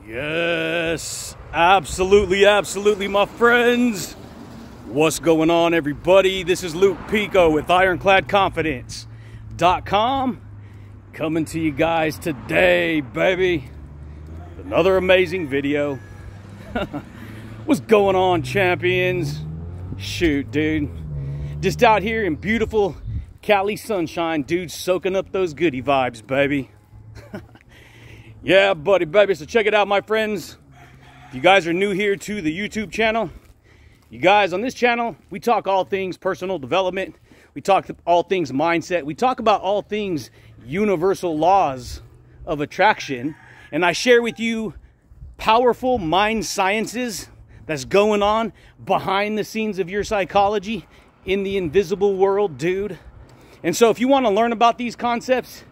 Yes, absolutely, absolutely, my friends. What's going on, everybody? This is Luke Pico with IroncladConfidence.com coming to you guys today, baby. Another amazing video. What's going on, champions? Shoot, dude. Just out here in beautiful Cali sunshine, dude, soaking up those goodie vibes, baby. Yeah, buddy, baby. So check it out, my friends. If you guys are new here to the YouTube channel, you guys, on this channel, we talk all things personal development. We talk all things mindset. We talk about all things universal laws of attraction. And I share with you powerful mind sciences that's going on behind the scenes of your psychology in the invisible world, dude. And so if you want to learn about these concepts,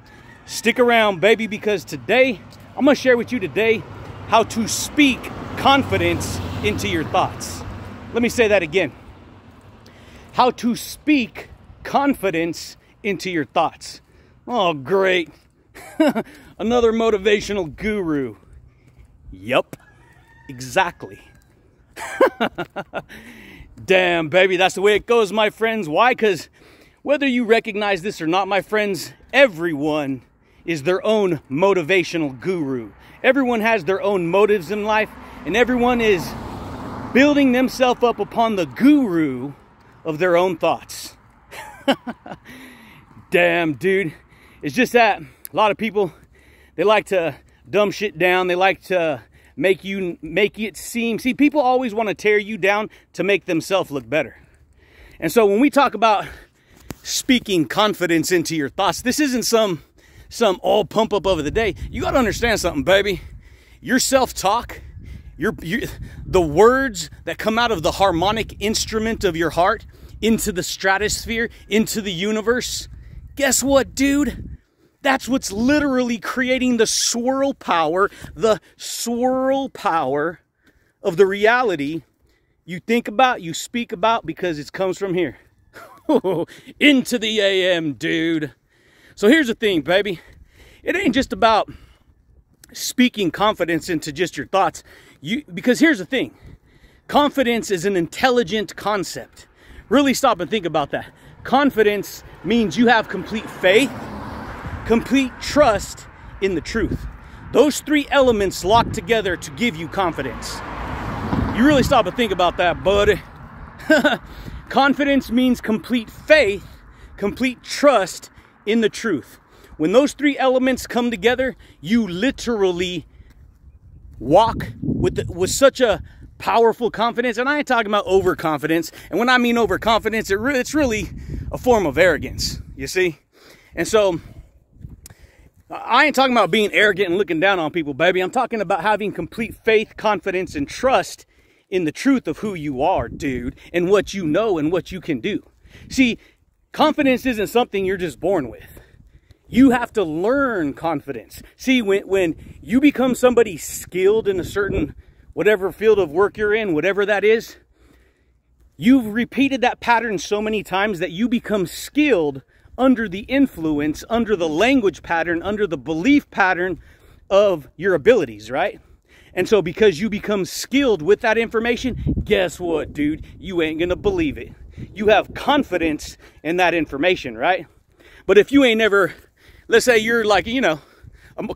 stick around, baby, because today, I'm going to share with you today how to speak confidence into your thoughts. Let me say that again. How to speak confidence into your thoughts. Oh, great. Another motivational guru. Yup, exactly. Damn, baby, that's the way it goes, my friends. Why? Because whether you recognize this or not, my friends, everyone is their own motivational guru. Everyone has their own motives in life, and everyone is building themselves up upon the guru of their own thoughts. Damn, dude. It's just that a lot of people, they like to dumb shit down. They like to make it seem. See, people always want to tear you down to make themselves look better. And so when we talk about speaking confidence into your thoughts, this isn't some all pump up of the day. You got to understand something, baby. Your self-talk, the words that come out of the harmonic instrument of your heart into the stratosphere, into the universe. Guess what, dude? That's what's literally creating the swirl power of the reality you think about, you speak about, because it comes from here. Into the AM, dude. So here's the thing, baby. It ain't just about speaking confidence into just your thoughts. Because here's the thing. Confidence is an intelligent concept. Really stop and think about that. Confidence means you have complete faith, complete trust in the truth. Those three elements lock together to give you confidence. You really stop and think about that, buddy. Confidence means complete faith, complete trust in the truth. When those three elements come together, you literally walk with such a powerful confidence. And I ain't talking about overconfidence. And when I mean overconfidence, it's really a form of arrogance, you see? And so I ain't talking about being arrogant and looking down on people, baby. I'm talking about having complete faith, confidence, and trust in the truth of who you are, dude, and what you know and what you can do. See, confidence isn't something you're just born with. You have to learn confidence. See, when you become somebody skilled in a certain, whatever field of work you're in, whatever that is, you've repeated that pattern so many times that you become skilled under the influence, under the language pattern, under the belief pattern of your abilities, right? And so because you become skilled with that information, guess what, dude? You ain't gonna believe it. You have confidence in that information, right? But if you ain't never, let's say you're like, a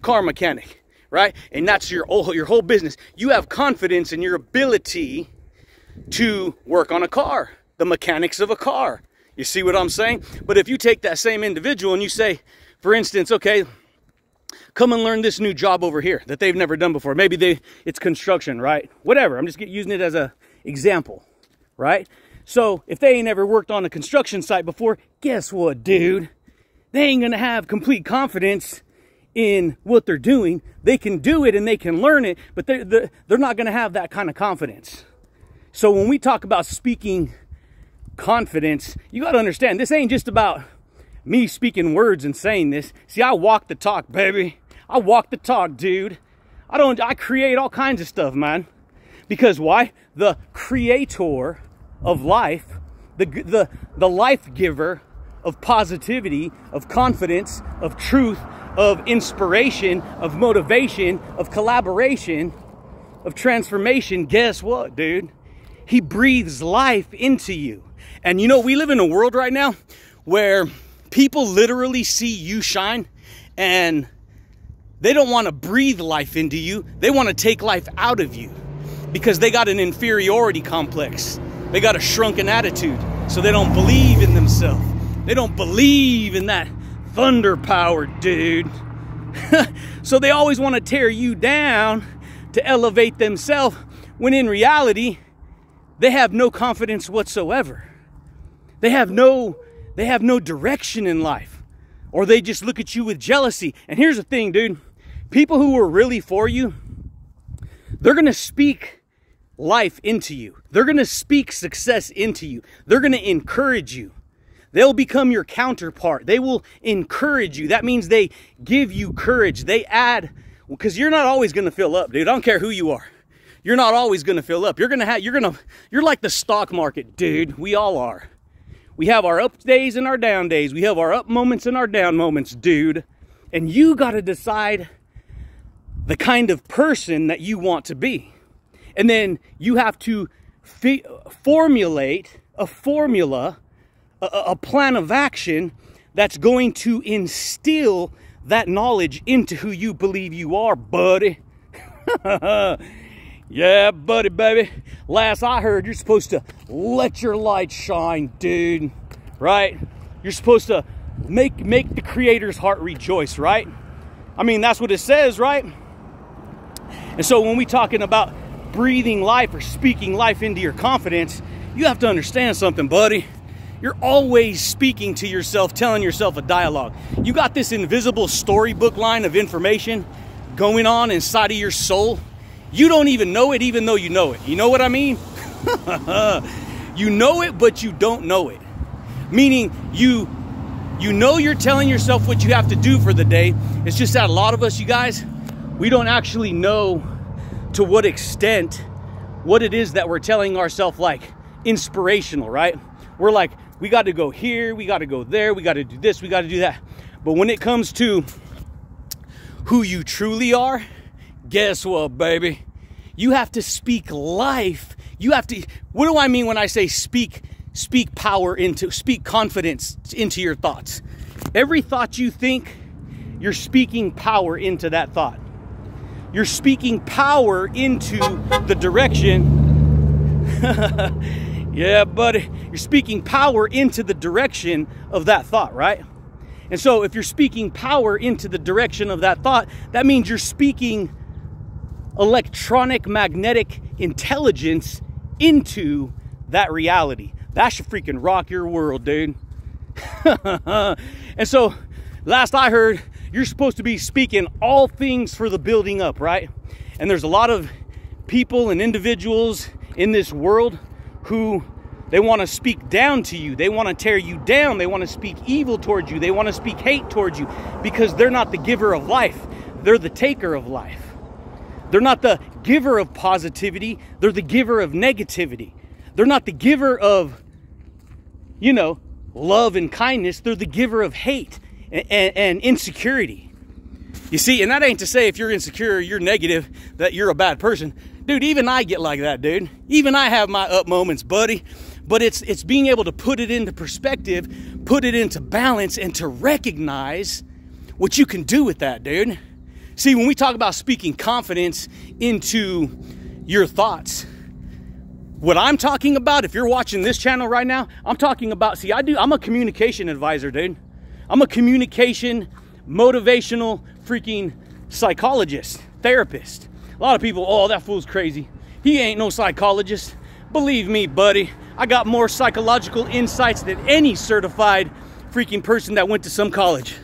car mechanic, right? And that's your whole business. You have confidence in your ability to work on a car, the mechanics of a car. You see what I'm saying? But if you take that same individual and you say, for instance, okay, come and learn this new job over here that they've never done before. Maybe it's construction, right? Whatever. I'm just using it as an example, right? So if they ain't ever worked on a construction site before, guess what, dude? They ain't going to have complete confidence in what they're doing. They can do it and they can learn it, but they're not going to have that kind of confidence. So when we talk about speaking confidence, you got to understand, this ain't just about me speaking words and saying this. See, I walk the talk, baby. I walk the talk, dude. I create all kinds of stuff, man. Because why? The creator of life, the life giver of positivity, of confidence, of truth, of inspiration, of motivation, of collaboration, of transformation, guess what, dude? He breathes life into you. And you know, we live in a world right now where people literally see you shine and they don't want to breathe life into you. They want to take life out of you because they got an inferiority complex. They got a shrunken attitude. So they don't believe in themselves. They don't believe in that thunder power, dude. So they always want to tear you down to elevate themselves, when in reality, they have no confidence whatsoever. They have no direction in life, or they just look at you with jealousy. And here's the thing, dude. People who are really for you, they're going to speak life into you. They're going to speak success into you. They're going to encourage you. They'll become your counterpart. They will encourage you. That means they give you courage. They add, because you're not always going to fill up, dude. I don't care who you are. You're not always going to fill up. You're like the stock market, dude. We all are. We have our up days and our down days. We have our up moments and our down moments, dude. And you got to decide the kind of person that you want to be. And then you have to formulate a formula, a plan of action that's going to instill that knowledge into who you believe you are, buddy. Yeah, buddy, baby. Last I heard, you're supposed to let your light shine, dude. Right? You're supposed to make the Creator's heart rejoice, right? I mean, that's what it says, right? And so when we're talking about breathing life or speaking life into your confidence, you have to understand something, buddy. You're always speaking to yourself, telling yourself a dialogue. You got this invisible storybook line of information going on inside of your soul. You don't even know it, even though you know it. You know what I mean? You know it, but you don't know it. Meaning you know you're telling yourself what you have to do for the day. It's just that a lot of us, you guys, we don't actually know to what extent what it is that we're telling ourselves, like inspirational, right? We're like, we got to go here, we got to go there, we got to do this, we got to do that. But when it comes to who you truly are, guess what, baby? You have to speak life. You have to, what do I mean when I say speak confidence into your thoughts? Every thought you think, you're speaking power into that thought. You're speaking power into the direction. Yeah, buddy. You're speaking power into the direction of that thought, right? And so if you're speaking power into the direction of that thought, that means you're speaking electronic magnetic intelligence into that reality. That should freaking rock your world, dude. And so last I heard, you're supposed to be speaking all things for the building up, right? And there's a lot of people and individuals in this world who they want to speak down to you. They want to tear you down. They want to speak evil towards you. They want to speak hate towards you because they're not the giver of life. They're the taker of life. They're not the giver of positivity. They're the giver of negativity. They're not the giver of, you know, love and kindness. They're the giver of hate and insecurity. You see, and that ain't to say if you're insecure or you're negative that you're a bad person. Dude, even I get like that, dude. Even I have my up moments, buddy. But it's being able to put it into perspective, put it into balance, and to recognize what you can do with that, dude. See, when we talk about speaking confidence into your thoughts, what I'm talking about, if you're watching this channel right now, I'm talking about, see, I'm a communication advisor, dude. I'm a communication, motivational, freaking psychologist, therapist. A lot of people, oh, that fool's crazy. He ain't no psychologist. Believe me, buddy, I got more psychological insights than any certified freaking person that went to some college.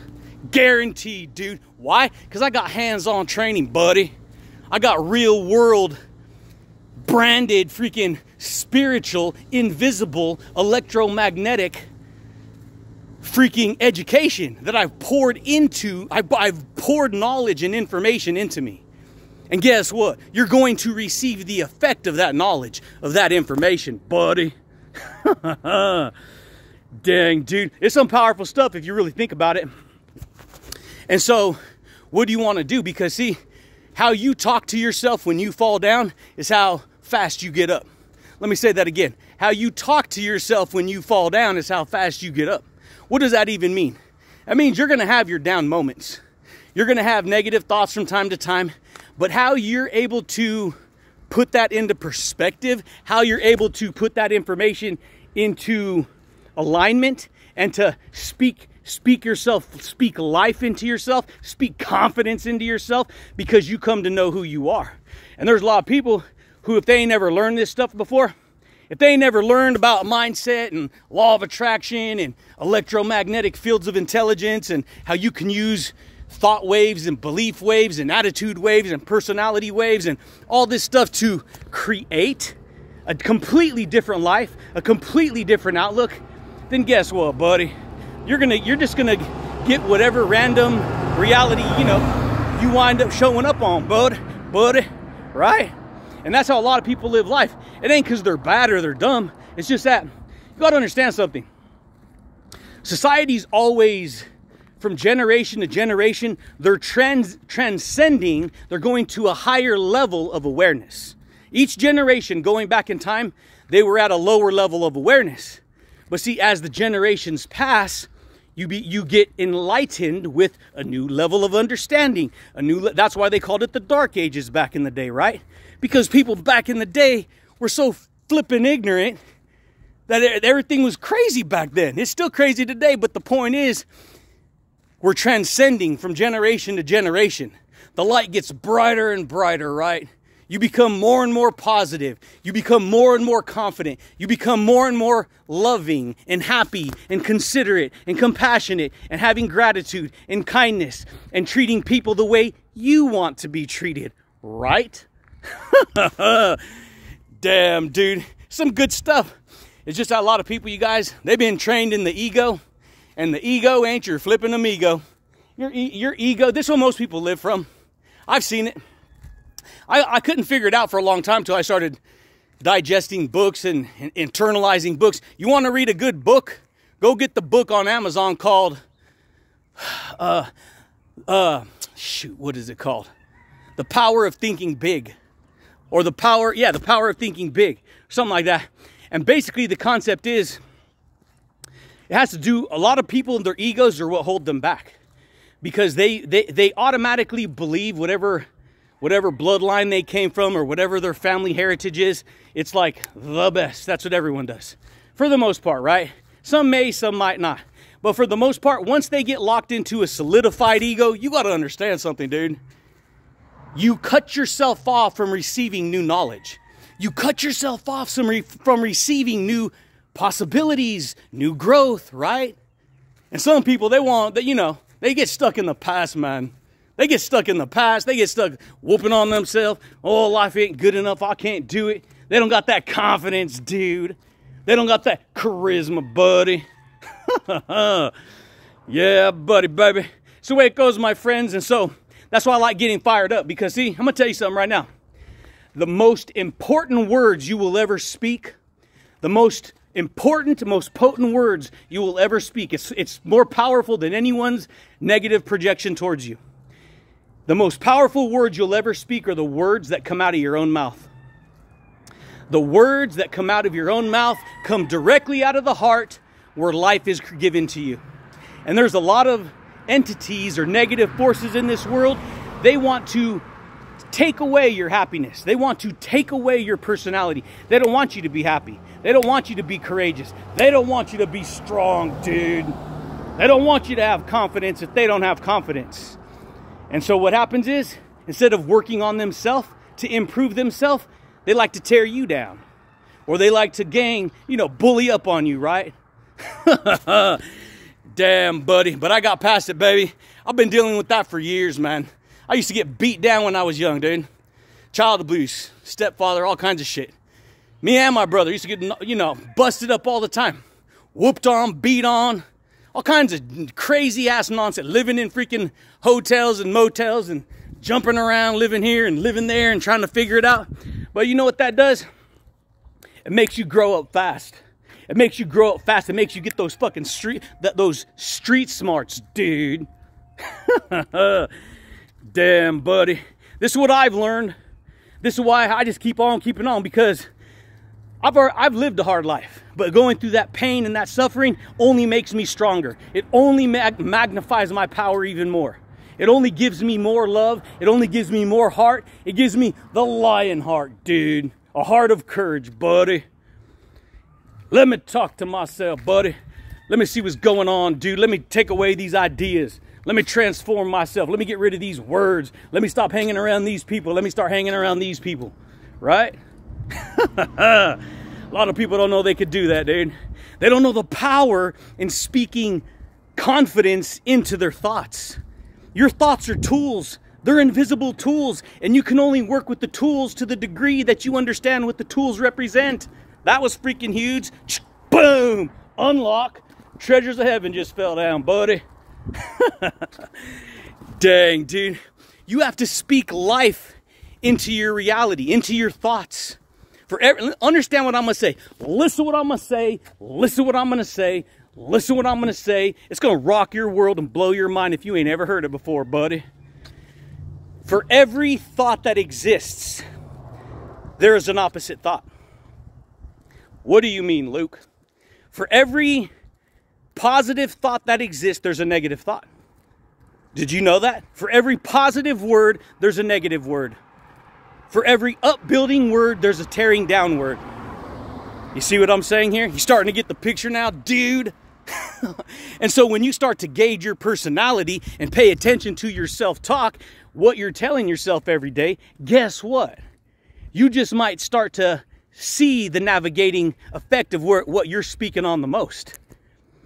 Guaranteed, dude. Why? Because I got hands-on training, buddy. I got real world branded freaking spiritual, invisible, electromagnetic freaking education that I've poured into. I've poured knowledge and information into me. And guess what? You're going to receive the effect of that knowledge, of that information, buddy. Dang, dude. It's some powerful stuff if you really think about it. And so, what do you want to do? Because, see, How you talk to yourself when you fall down is how fast you get up. Let me say that again. How you talk to yourself when you fall down is how fast you get up. What does that even mean? That means you're going to have your down moments. You're going to have negative thoughts from time to time, but how you're able to put that into perspective, how you're able to put that information into alignment and to speak life into yourself, speak confidence into yourself, because you come to know who you are. And there's a lot of people who, if they ain't never learned this stuff before, if they ain't never learned about mindset and law of attraction and electromagnetic fields of intelligence and how you can use thought waves and belief waves and attitude waves and personality waves and all this stuff to create a completely different life, a completely different outlook, then guess what, buddy? You're just gonna get whatever random reality, you wind up showing up on, buddy, right? And that's how a lot of people live life. It ain't because they're bad or they're dumb. It's just that you gotta understand something. Society's always, from generation to generation, they're transcending, they're going to a higher level of awareness. Each generation going back in time, they were at a lower level of awareness. But see, as the generations pass, you get enlightened with a new level of understanding. That's why they called it the Dark Ages back in the day, right? Because people back in the day were so flippin' ignorant that everything was crazy back then. It's still crazy today, but the point is, we're transcending from generation to generation. The light gets brighter and brighter, right? You become more and more positive. You become more and more confident. You become more and more loving and happy and considerate and compassionate and having gratitude and kindness and treating people the way you want to be treated, right? Damn, dude. Some good stuff. It's just a lot of people, you guys, they've been trained in the ego. And the ego ain't your flipping amigo. Your ego, this is what most people live from. I've seen it. I couldn't figure it out for a long time until I started digesting books and internalizing books. You want to read a good book? Go get the book on Amazon called, what is it called? The Power of Thinking Big. Or The Power of Thinking Big. Something like that. And basically the concept is, it has to do, a lot of people and their egos are what hold them back. Because they automatically believe whatever bloodline they came from or whatever their family heritage is, it's like the best. That's what everyone does. For the most part, right? Some may, some might not. But for the most part, once they get locked into a solidified ego, you got to understand something, dude. You cut yourself off from receiving new knowledge. You cut yourself off from receiving new possibilities, new growth, right? And some people, they get stuck in the past, man. They get stuck in the past. They get stuck whooping on themselves. Oh, life ain't good enough. I can't do it. They don't got that confidence, dude. They don't got that charisma, buddy. Yeah, buddy, baby. It's the way it goes, my friends. And so that's why I like getting fired up. Because, see, I'm going to tell you something right now. The most important words you will ever speak, the most important, most potent words you will ever speak. It's more powerful than anyone's negative projection towards you. The most powerful words you'll ever speak are the words that come out of your own mouth. The words that come out of your own mouth come directly out of the heart where life is given to you. And there's a lot of entities or negative forces in this world. They want to take away your happiness. They want to take away your personality. They don't want you to be happy. They don't want you to be courageous. They don't want you to be strong, dude. They don't want you to have confidence if they don't have confidence. And so what happens is, instead of working on themselves to improve themselves, they like to tear you down. Or they like to bully up on you, right? Damn, buddy. But I got past it, baby. I've been dealing with that for years, man. I used to get beat down when I was young, dude. Child abuse, stepfather, all kinds of shit. Me and my brother used to get, busted up all the time. Whooped on, beat on. All kinds of crazy ass nonsense. Living in freaking hotels and motels and jumping around, living here and living there and trying to figure it out. But you know what that does? It makes you grow up fast. It makes you grow up fast. It makes you get those fucking those street smarts, dude. Damn, buddy. This is what I've learned. This is why I just keep on keeping on, because I've lived a hard life, but going through that pain and that suffering only makes me stronger. It only magnifies my power even more. It only gives me more love. It only gives me more heart. It gives me the lion heart, dude. A heart of courage, buddy. Let me talk to myself, buddy. Let me see what's going on, dude. Let me take away these ideas. Let me transform myself. Let me get rid of these words. Let me stop hanging around these people. Let me start hanging around these people. Right? A lot of people don't know they could do that, dude. They don't know the power in speaking confidence into their thoughts. Your thoughts are tools. They're invisible tools. And you can only work with the tools to the degree that you understand what the tools represent. That was freaking huge. Boom! Unlock. Treasures of heaven just fell down, buddy. Dang, dude. You have to speak life into your reality, into your thoughts. Understand what I'm going to say. Listen what I'm going to say. Listen what I'm going to say. Listen what I'm going to say. It's going to rock your world and blow your mind if you ain't ever heard it before, buddy. For every thought that exists, there is an opposite thought. What do you mean, Luke? For every positive thought that exists, there's a negative thought. Did you know that? For every positive word, there's a negative word. For every upbuilding word, there's a tearing down word. You see what I'm saying here? You starting to get the picture now, dude? And so when you start to gauge your personality and pay attention to your self-talk, what you're telling yourself every day, guess what? You just might start to see the navigating effect of what you're speaking on the most.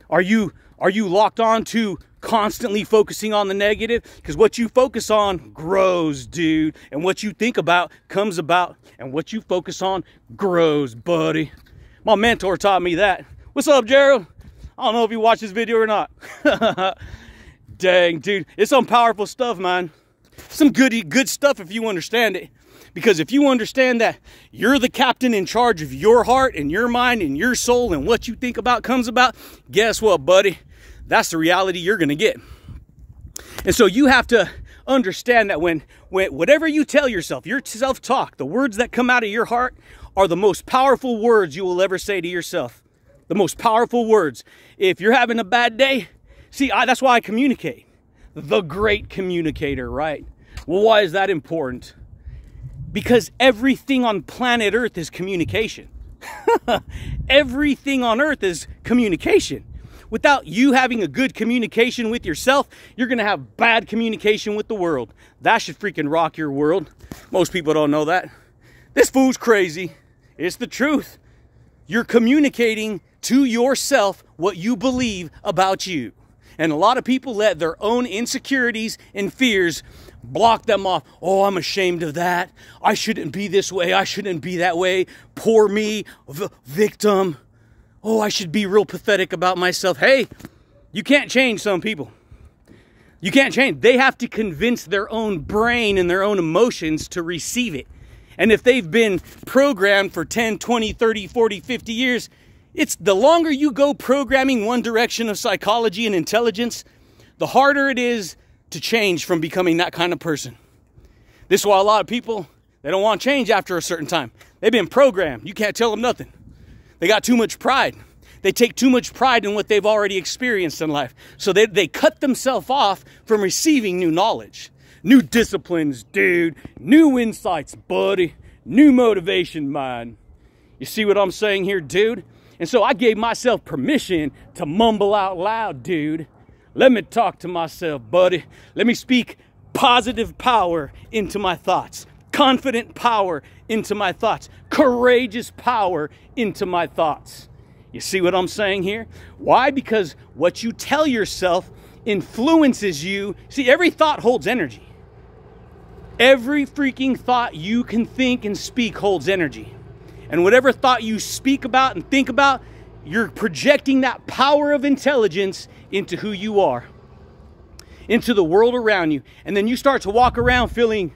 Are you locked on to constantly focusing on the negative? Because what you focus on grows, dude. And what you think about comes about. And what you focus on grows, buddy. My mentor taught me that. What's up, Gerald? I don't know if you watch this video or not. Dang, dude. It's some powerful stuff, man. Some good stuff if you understand it. Because if you understand that you're the captain in charge of your heart and your mind and your soul, and what you think about comes about, guess what, buddy? That's the reality you're going to get. And so you have to understand that when whatever you tell yourself, your self-talk, the words that come out of your heart are the most powerful words you will ever say to yourself. The most powerful words. If you're having a bad day, see, that's why I communicate. The great communicator, right? Well, why is that important? Because everything on planet Earth is communication. Everything on Earth is communication. Without you having a good communication with yourself, you're going to have bad communication with the world. That should freaking rock your world. Most people don't know that. This fool's crazy. It's the truth. You're communicating to yourself what you believe about you. And a lot of people let their own insecurities and fears block them off. Oh, I'm ashamed of that. I shouldn't be this way. I shouldn't be that way. Poor me, victim. Oh, I should be real pathetic about myself. Hey, you can't change some people. You can't change. They have to convince their own brain and their own emotions to receive it. And if they've been programmed for 10, 20, 30, 40, 50 years, it's the longer you go programming one direction of psychology and intelligence, the harder it is to change from becoming that kind of person. This is why a lot of people, they don't want change after a certain time. They've been programmed. You can't tell them nothing. They got too much pride. They take too much pride in what they've already experienced in life. So they cut themselves off from receiving new knowledge, new disciplines, dude, new insights, buddy, new motivation, man. You see what I'm saying here, dude? And so I gave myself permission to mumble out loud, dude. Let me talk to myself, buddy. Let me speak positive power into my thoughts. Confident power into my thoughts. Courageous power into my thoughts. You see what I'm saying here? Why? Because what you tell yourself influences you. See, every thought holds energy. Every freaking thought you can think and speak holds energy. And whatever thought you speak about and think about, you're projecting that power of intelligence into who you are, into the world around you. And then you start to walk around feeling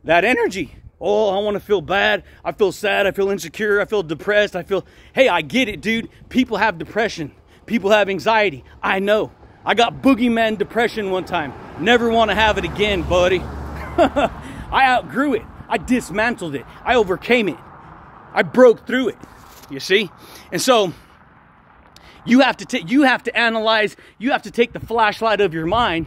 that energy. Oh, I want to feel bad. I feel sad. I feel insecure. I feel depressed. Hey, I get it, dude. People have depression. People have anxiety. I know. I got boogeyman depression one time. Never want to have it again, buddy. I outgrew it. I dismantled it. I overcame it. I broke through it. You see? And so you have to analyze, you have to take the flashlight of your mind,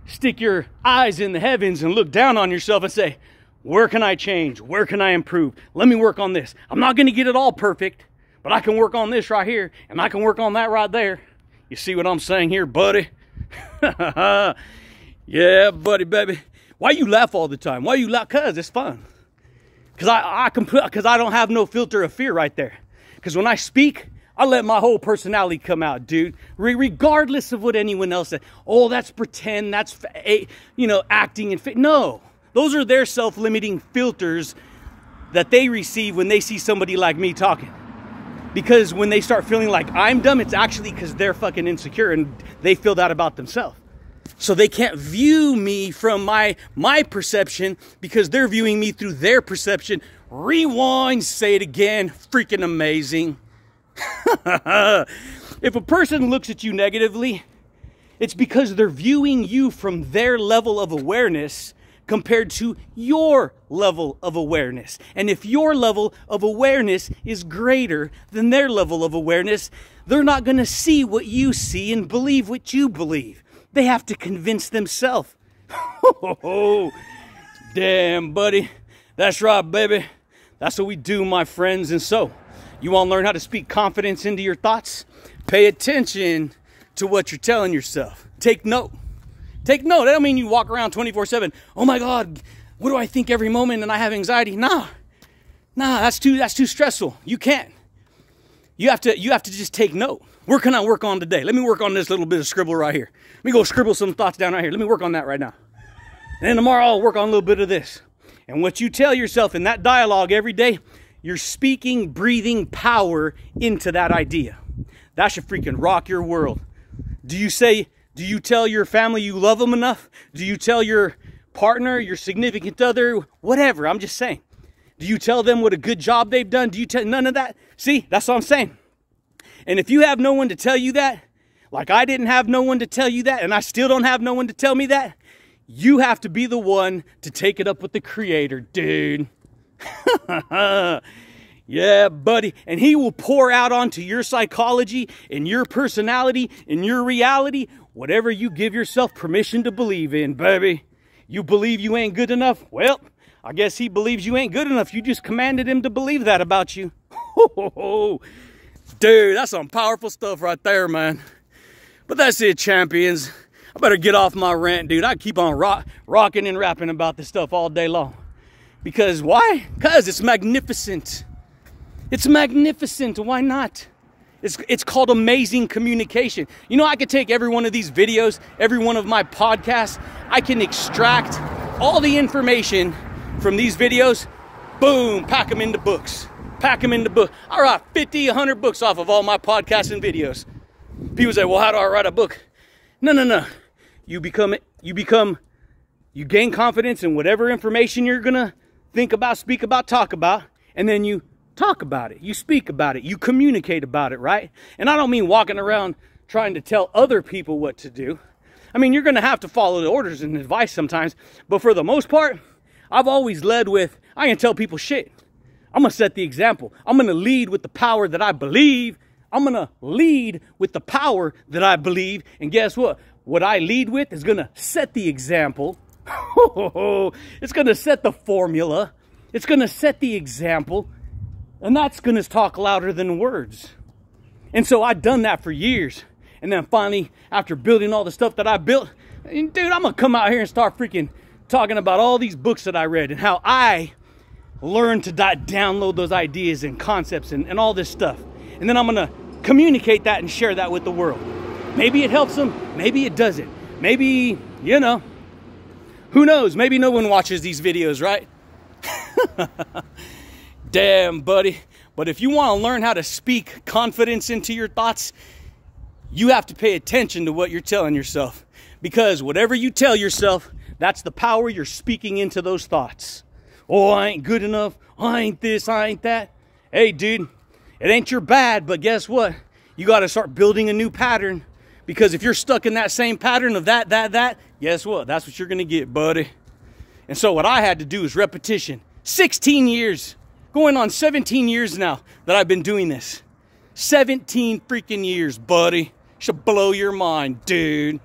stick your eyes in the heavens and look down on yourself and say, where can I change? Where can I improve? Let me work on this. I'm not going to get it all perfect, but I can work on this right here, and I can work on that right there. You see what I'm saying here, buddy? Yeah, buddy, baby. Why you laugh all the time? Why you laugh? Cause it's fun. Cause I don't have no filter of fear right there. Cause when I speak, I let my whole personality come out, dude. Regardless of what anyone else said. Oh, that's pretend. That's acting and no. Those are their self-limiting filters that they receive when they see somebody like me talking. Because when they start feeling like I'm dumb, it's actually because they're fucking insecure and they feel that about themselves. So they can't view me from my perception because they're viewing me through their perception. Rewind, say it again. Freaking amazing. If a person looks at you negatively, it's because they're viewing you from their level of awareness compared to your level of awareness. And if your level of awareness is greater than their level of awareness, they're not going to see what you see and believe what you believe. They have to convince themselves. Damn, buddy. That's right, baby. That's what we do, my friends. And so, you want to learn how to speak confidence into your thoughts? Pay attention to what you're telling yourself. Take note. Take note. That don't mean you walk around 24/7. Oh my God, what do I think every moment and I have anxiety? Nah, that's too stressful. You can't. You have to just take note. Where can I work on today? Let me work on this little bit of scribble right here. Let me go scribble some thoughts down right here. Let me work on that right now. And then tomorrow I'll work on a little bit of this. And what you tell yourself in that dialogue every day, you're speaking, breathing power into that idea. That should freaking rock your world. Do you tell your family you love them enough? Do you tell your partner, your significant other, whatever? I'm just saying. Do you tell them what a good job they've done? Do you tell none of that? See, that's what I'm saying. And if you have no one to tell you that, like I didn't have no one to tell you that, and I still don't have no one to tell me that, you have to be the one to take it up with the Creator, dude. Yeah, buddy. And He will pour out onto your psychology and your personality and your reality whatever you give yourself permission to believe in, baby. You believe you ain't good enough? Well, I guess He believes you ain't good enough. You just commanded Him to believe that about you. Dude, that's some powerful stuff right there, man. But that's it, champions. I better get off my rant, dude. I keep on rocking and rapping about this stuff all day long. Because why? Because it's magnificent. It's magnificent. Why not? It's called amazing communication. You know, I could take every one of these videos, every one of my podcasts. I can extract all the information from these videos. Boom, pack them into books. Pack them into books. I write 50, 100 books off of all my podcasts and videos. People say, well, how do I write a book? No. You gain confidence in whatever information you're going to think about, speak about, talk about, and then you talk about it. You speak about it. You communicate about it, right? And I don't mean walking around trying to tell other people what to do. I mean, you're going to have to follow the orders and advice sometimes, but for the most part, I've always led with, I ain't tell people shit. I'm going to set the example. I'm going to lead with the power that I believe. I'm going to lead with the power that I believe. And guess what? What I lead with is going to set the example. It's going to set the formula. It's going to set the example. And that's going to talk louder than words. And so I've done that for years. And then finally, after building all the stuff that I built, dude, I'm going to come out here and start freaking talking about all these books that I read and how I learned to download those ideas and concepts and all this stuff. And then I'm going to communicate that and share that with the world. Maybe it helps them. Maybe it doesn't. Maybe, you know, who knows? Maybe no one watches these videos, right? Damn, buddy. But if you want to learn how to speak confidence into your thoughts, you have to pay attention to what you're telling yourself. Because whatever you tell yourself, that's the power you're speaking into those thoughts. Oh, I ain't good enough. I ain't this, I ain't that. Hey, dude, it ain't your bad, but guess what? You got to start building a new pattern. Because if you're stuck in that same pattern of that, guess what? That's what you're going to get, buddy. And so what I had to do is repetition. 16 years, going on 17 years now that I've been doing this. 17 freaking years, buddy. Should blow your mind, dude.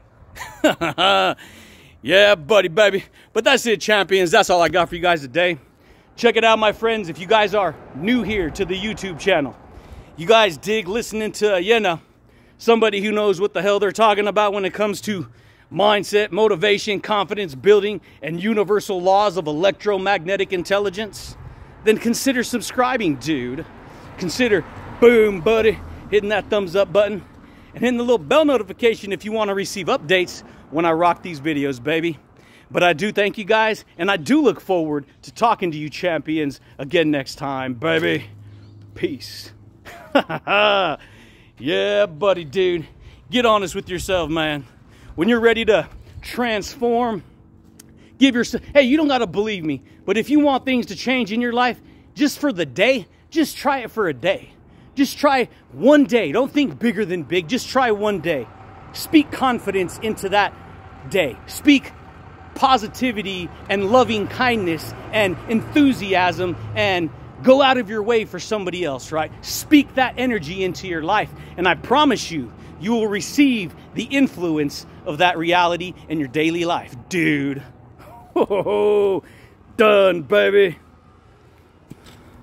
Yeah, buddy, baby. But that's it, champions. That's all I got for you guys today. Check it out, my friends. If you guys are new here to the YouTube channel, you guys dig listening to, somebody who knows what the hell they're talking about when it comes to mindset, motivation, confidence building, and universal laws of electromagnetic intelligence, then consider subscribing, dude. Consider, boom, buddy, hitting that thumbs up button and hitting the little bell notification if you want to receive updates when I rock these videos, baby. But I do thank you guys, and I do look forward to talking to you champions again next time, baby. Peace. Yeah, buddy, dude. Get honest with yourself, man. When you're ready to transform, give yourself, hey, you don't got to believe me, but if you want things to change in your life just for the day, just try it for a day. Just try one day. Don't think bigger than big. Just try one day. Speak confidence into that day. Speak positivity and loving kindness and enthusiasm, and go out of your way for somebody else, right? Speak that energy into your life, and I promise you, you will receive the influence of that reality in your daily life, dude. Done, baby.